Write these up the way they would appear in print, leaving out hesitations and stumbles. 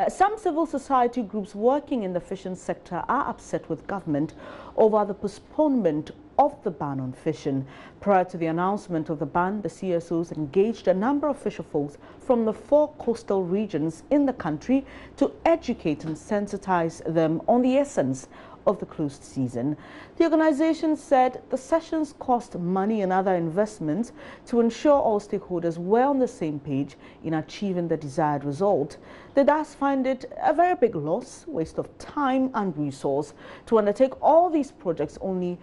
Some civil society groups working in the fishing sector are upset with government over the postponement of the ban on fishing. Prior to the announcement of the ban, the CSOs engaged a number of fisherfolks from the 4 coastal regions in the country to educate and sensitize them on the essence of the closed season. The organization said the sessions cost money and other investments to ensure all stakeholders were on the same page in achieving the desired result. They thus find it a very big loss, waste of time and resource to undertake all these projects only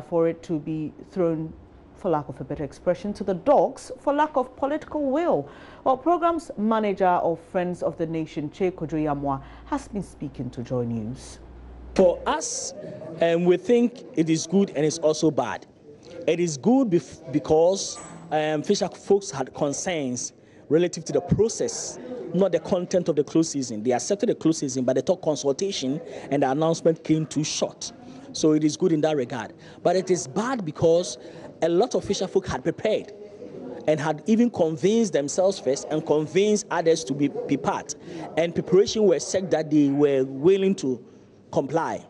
for it to be thrown, for lack of a better expression, to the dogs for lack of political will. Well, Programs Manager of Friends of the Nation, Che Kojo-Yamwa, has been speaking to JoyNews. For us, we think it is good and it's also bad. It is good because fisher folks had concerns relative to the process, not the content of the closed season. They accepted the closed season, but they took consultation and the announcement came too short. So it is good in that regard. But it is bad because a lot of fisher folk had prepared and had even convinced themselves first and convinced others to be part. And preparation was such that they were willing to comply.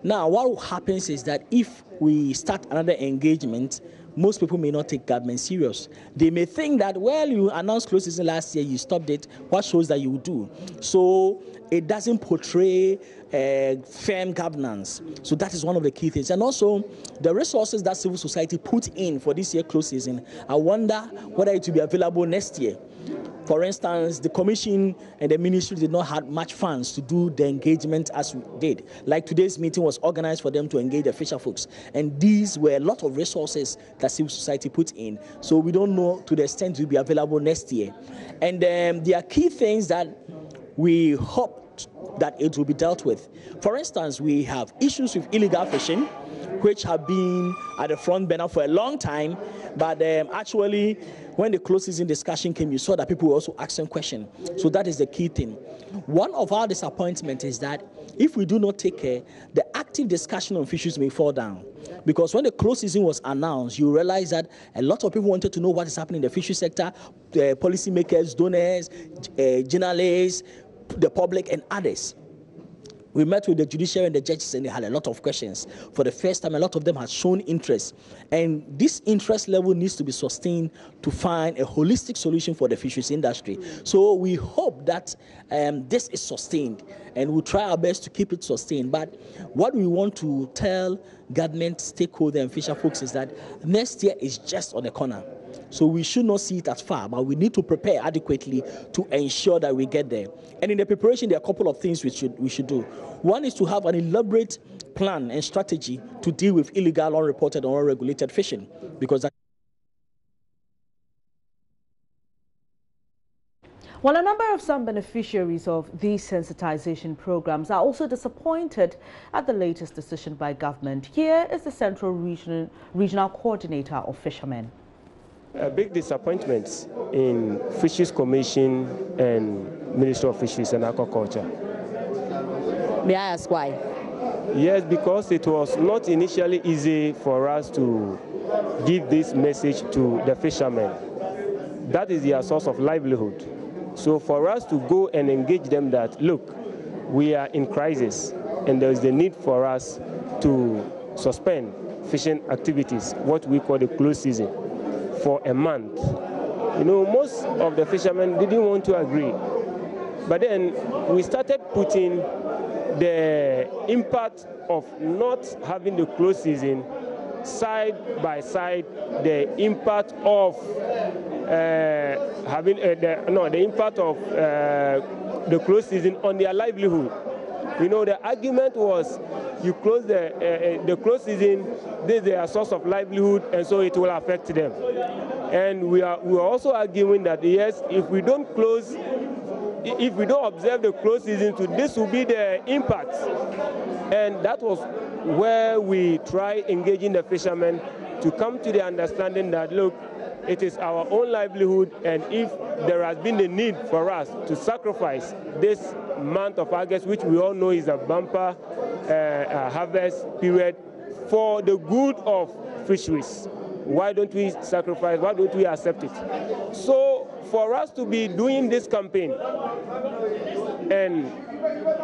Now, what happens is that if we start another engagement, most people may not take government serious. They may think that, well, you announced closed season last year, you stopped it, what shows that you will do? So it doesn't portray firm governance. So that is one of the key things. And also, the resources that civil society put in for this year closed season, I wonder whether it will be available next year. For instance, the commission and the ministry did not have much funds to do the engagement as we did. Like today's meeting was organized for them to engage the fisher folks. And these were a lot of resources that civil society put in. So we don't know to the extent it will be available next year. And there are key things that we hope that it will be dealt with. For instance, we have issues with illegal fishing, which have been at the front burner for a long time. But actually, when the closed season discussion came, you saw that people were also asking questions. So that is the key thing. One of our disappointments is that if we do not take care, the active discussion on fisheries may fall down. Because when the closed season was announced, you realize that a lot of people wanted to know what is happening in the fishery sector, policymakers, donors, journalists, the public, and others. We met with the judiciary and the judges, and they had a lot of questions. For the first time, a lot of them had shown interest. And this interest level needs to be sustained to find a holistic solution for the fisheries industry. So we hope that this is sustained, and we'll try our best to keep it sustained. But what we want to tell government, stakeholders, and fisher folks is that next year is just on the corner. So we should not see it as far, but we need to prepare adequately to ensure that we get there. And in the preparation, there are a couple of things we should do. One is to have an elaborate plan and strategy to deal with illegal, unreported, or unregulated fishing, because that. While a number of some beneficiaries of these sensitization programs are also disappointed at the latest decision by government, here is the Central Regional Coordinator of Fishermen. A big disappointment in Fisheries Commission and Ministry of Fisheries and Aquaculture. May I ask why? Yes, because it was not initially easy for us to give this message to the fishermen. That is their source of livelihood. So for us to go and engage them that, look, we are in crisis and there is the need for us to suspend fishing activities, what we call the closed season, for a month. You know, most of the fishermen didn't want to agree. But then we started putting the impact of not having the closed season side by side, the impact of the impact of the closed season on their livelihood. You know, the argument was you close the closed season, this is their source of livelihood, and so it will affect them. And we are also arguing that yes, if we don't observe the closed season, this will be the impact. And that was where we try engaging the fishermen to come to the understanding that, look, it is our own livelihood, and if there has been the need for us to sacrifice this month of August, which we all know is a bumper harvest period, for the good of fisheries, Why don't we sacrifice? Why don't we accept it? So for us to be doing this campaign, and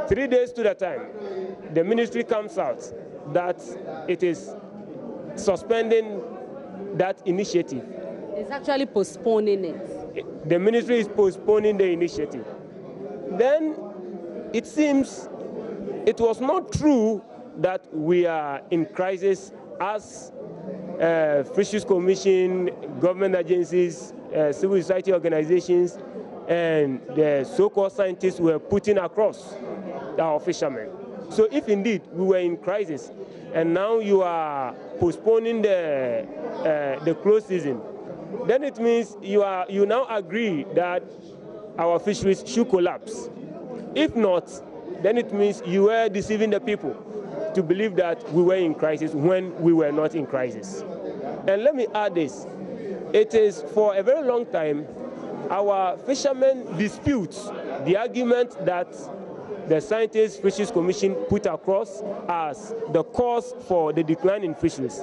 3 days to the time, the ministry comes out that it is suspending that initiative. It's actually postponing it. The ministry is postponing the initiative. Then it seems it was not true that we are in crisis as Fisheries Commission, government agencies, civil society organizations, and the so-called scientists were putting across our fishermen. So if indeed we were in crisis, and now you are postponing the close season, then it means you now agree that our fisheries should collapse. If not, then it means you were deceiving the people to believe that we were in crisis when we were not in crisis. And let me add this. It is for a very long time our fishermen dispute the argument that the Scientists Fisheries Commission put across as the cause for the decline in fisheries.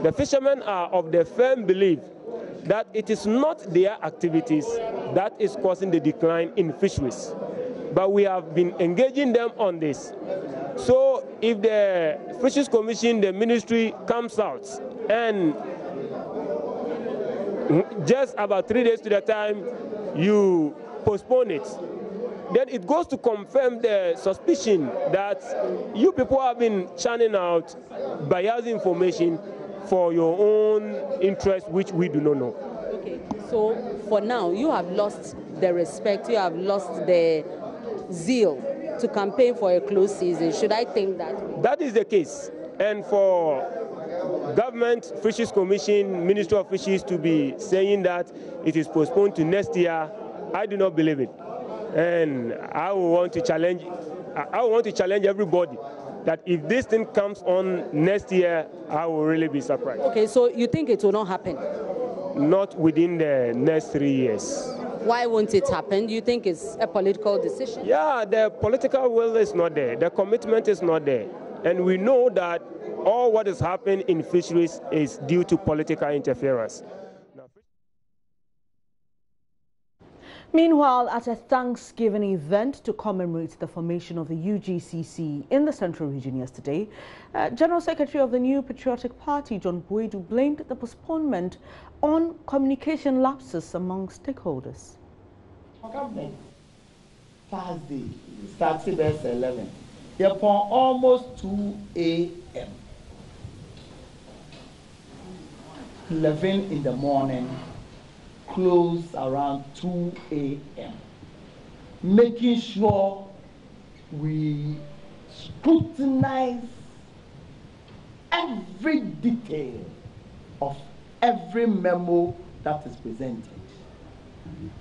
The fishermen are of the firm belief that it is not their activities that is causing the decline in fisheries. But we have been engaging them on this. So if the Fisheries Commission, the ministry comes out and just about 3 days to the time you postpone it, then it goes to confirm the suspicion that you people have been churning out biased information for your own interest, which we do not know. Okay, so for now, you have lost the respect, you have lost the zeal to campaign for a closed season. Should I think that? That is the case. And for government, Fisheries Commission, Ministry of Fisheries to be saying that it is postponed to next year, I do not believe it. And I want to challenge everybody that if this thing comes on next year, I will really be surprised. Okay, so you think it will not happen? Not within the next 3 years. Why won't it happen? Do you think it's a political decision? Yeah, the political will is not there. The commitment is not there. And we know that all what is happening in fisheries is due to political interference. Meanwhile, at a Thanksgiving event to commemorate the formation of the UGCC in the Central Region yesterday, General Secretary of the New Patriotic Party, John Boadu, blamed the postponement on communication lapses among stakeholders. Government, Thursday, started at 11. Upon almost 2 a.m. 11 in the morning, close around 2 a.m. Making sure we scrutinize every detail of every memo that is presented.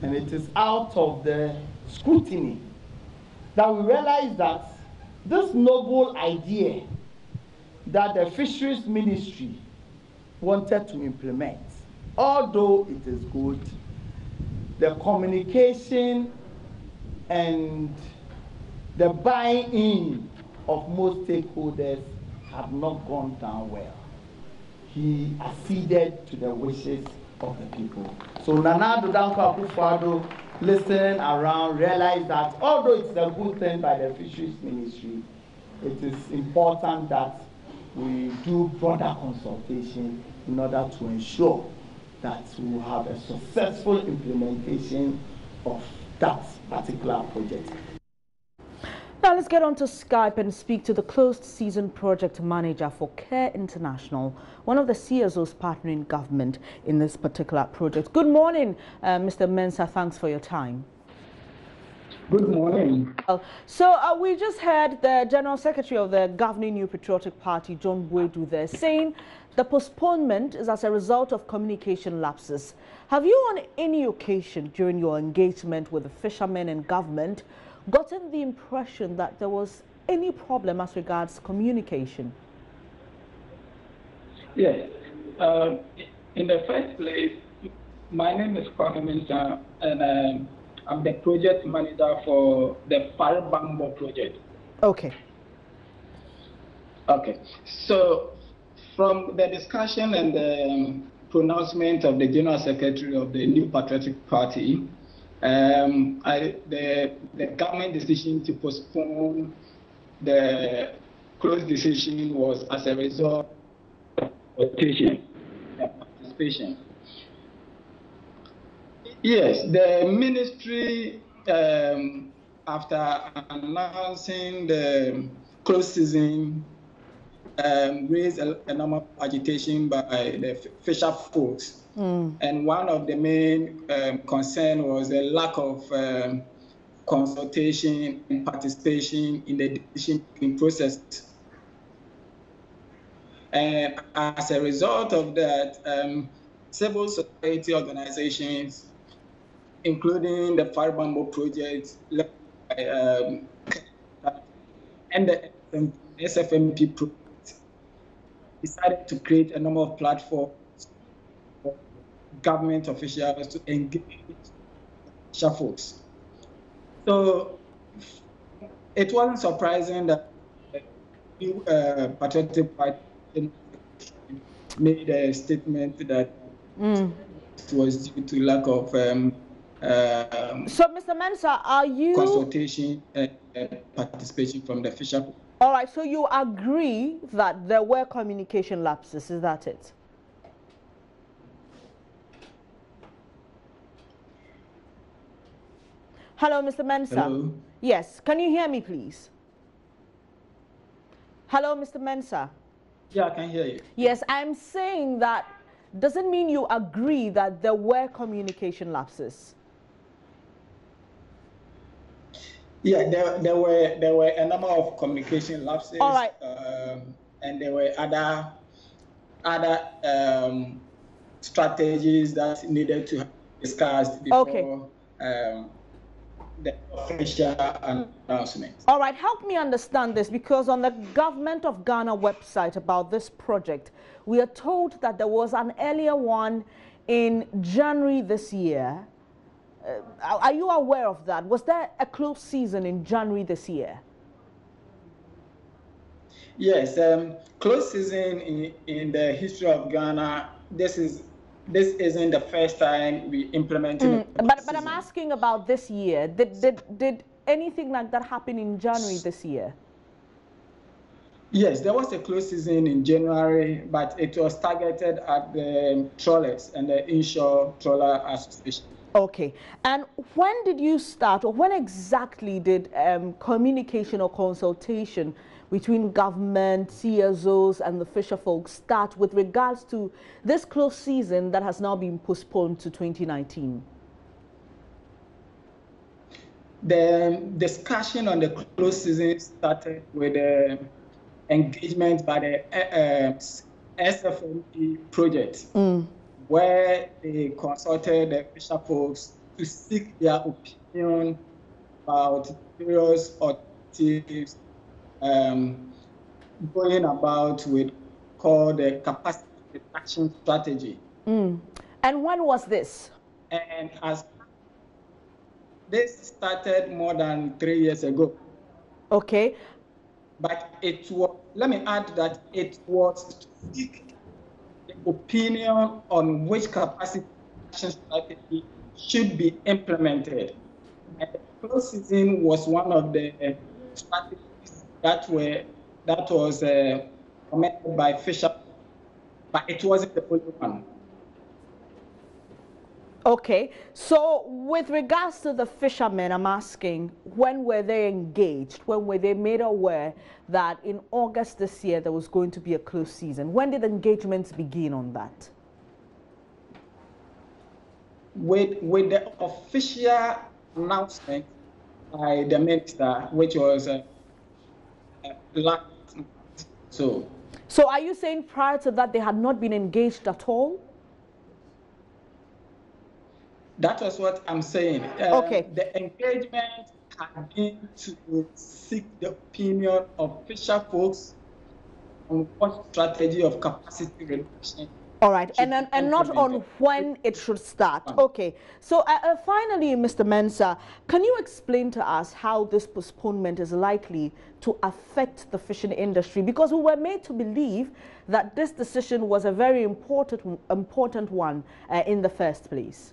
And it is out of the scrutiny that we realize that this noble idea that the Fisheries Ministry wanted to implement, although it is good, the communication and the buy-in of most stakeholders have not gone down well. He acceded to the wishes of the people. So Nana Danko Akufo-Addo, listening around, realized that although it's a good thing by the Fisheries Ministry, it is important that we do broader consultation in order to ensure that we will have a successful implementation of that particular project. Now let's get on to Skype and speak to the closed season project manager for Care International, one of the CSOs partnering government in this particular project. Good morning, Mr. Mensah. Thanks for your time. Good morning. So we just heard the General Secretary of the governing New Patriotic Party, John Boadu, there saying the postponement is as a result of communication lapses. Have you on any occasion during your engagement with the fishermen and government gotten the impression that there was any problem as regards communication? Yes. In the first place, my name is Kwame Mensah, and I'm the project manager for the Bambo project. Okay. Okay. So from the discussion and pronouncement of the General Secretary of the New Patriotic Party, the government decision to postpone the close decision was as a result of participation. Yes, the ministry, after announcing the close season, raised a number of agitation by the fisher folks. And one of the main concern was the lack of consultation and participation in the decision-making process. And as a result of that, civil society organizations, including the Farbambo project, and the SFMP project, decided to create a number of platforms for government officials to engage fisher folks. So it wasn't surprising that the new Patriotic Party made a statement that it was due to lack of so, Mr. Mensah, are you consultation and participation from the fisher folks. All right, so you agree that there were communication lapses, is that it? Hello, Mr. Mensah. Hello? Yes, can you hear me, please? Hello, Mr. Mensah. Yeah, I can hear you. Yes, I'm saying that doesn't mean you agree that there were communication lapses. Yeah, there were a number of communication lapses. All right. And there were other strategies that needed to be discussed before the official announcement. All right, help me understand this, because on the Government of Ghana website about this project, we are told that there was an earlier one in January this year. Are you aware of that? Was there a close season in January this year? Yes, close season in the history of Ghana. This isn't the first time we implemented. But I'm asking about this year. Did anything like that happen in January this year? Yes, there was a close season in January, but it was targeted at the trawlers and the Inshore Trawler Association. Okay, and when did you start, or when exactly did communication or consultation between government, CSOs, and the fisher folks start with regards to this close season that has now been postponed to 2019? The discussion on the close season started with the engagement by the SFMP project, where they consulted the fisher folks to seek their opinion about various alternatives going about with called the capacity reduction strategy. And when was this? And as this started more than 3 years ago. Okay. But it was, let me add that it was to seek the opinion on which capacity reduction strategy should be implemented. And the close season was one of the strategies that was recommended by fisher, but it wasn't the only one. Okay, so with regards to the fishermen, I'm asking, when were they engaged? When were they made aware that in August this year there was going to be a close season? When did engagements begin on that? With the official announcement by the minister, which was last month. So are you saying prior to that they had not been engaged at all? That was what I'm saying. Okay. The engagement had been to seek the opinion of fisher folks on what strategy of capacity reduction All right, and not on when it should start. Okay, so finally, Mr. Mensah, can you explain to us how this postponement is likely to affect the fishing industry? Because we were made to believe that this decision was a very important one in the first place.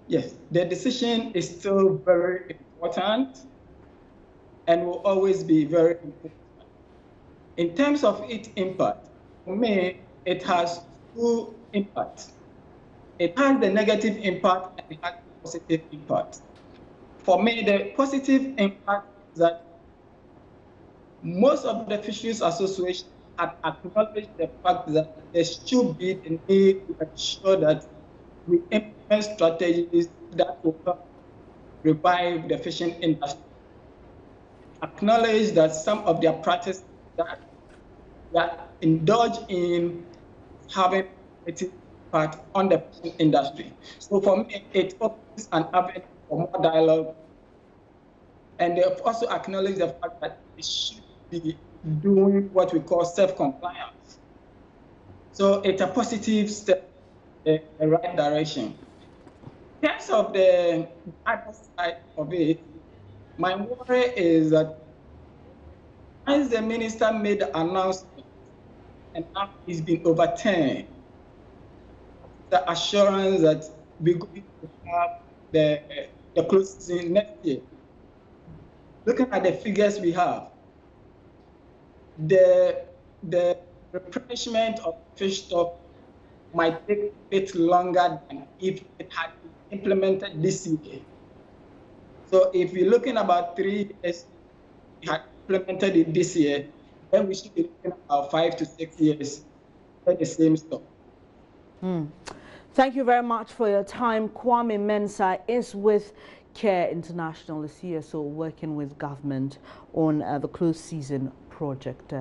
Yes, the decision is still very important and will always be very important. In terms of its impact, for me, it has two impacts. It has the negative impact and it has the positive impact. For me, the positive impact is that most of the fisheries associations have acknowledged the fact that there should be the need to ensure that we implement strategies that will help revive the fishing industry. Acknowledge that some of their practices that indulge in having a impact on the fishing industry. So for me, it opens an avenue for more dialogue. And they also acknowledge the fact that it should be doing what we call self-compliance. So it's a positive step in the right direction. In terms of the other side of it, my worry is that once the minister made the announcement and now it's been overturned, the assurance that we're going to have the close season next year. Looking at the figures we have, the replenishment of fish stock might take a bit longer than if it had been implemented this year. So if we're looking about 3 years, we had implemented it this year, then we should be looking about 5 to 6 years for the same stock. Thank you very much for your time. Kwame Mensah is with CARE International, the CSO, working with government on the close season project.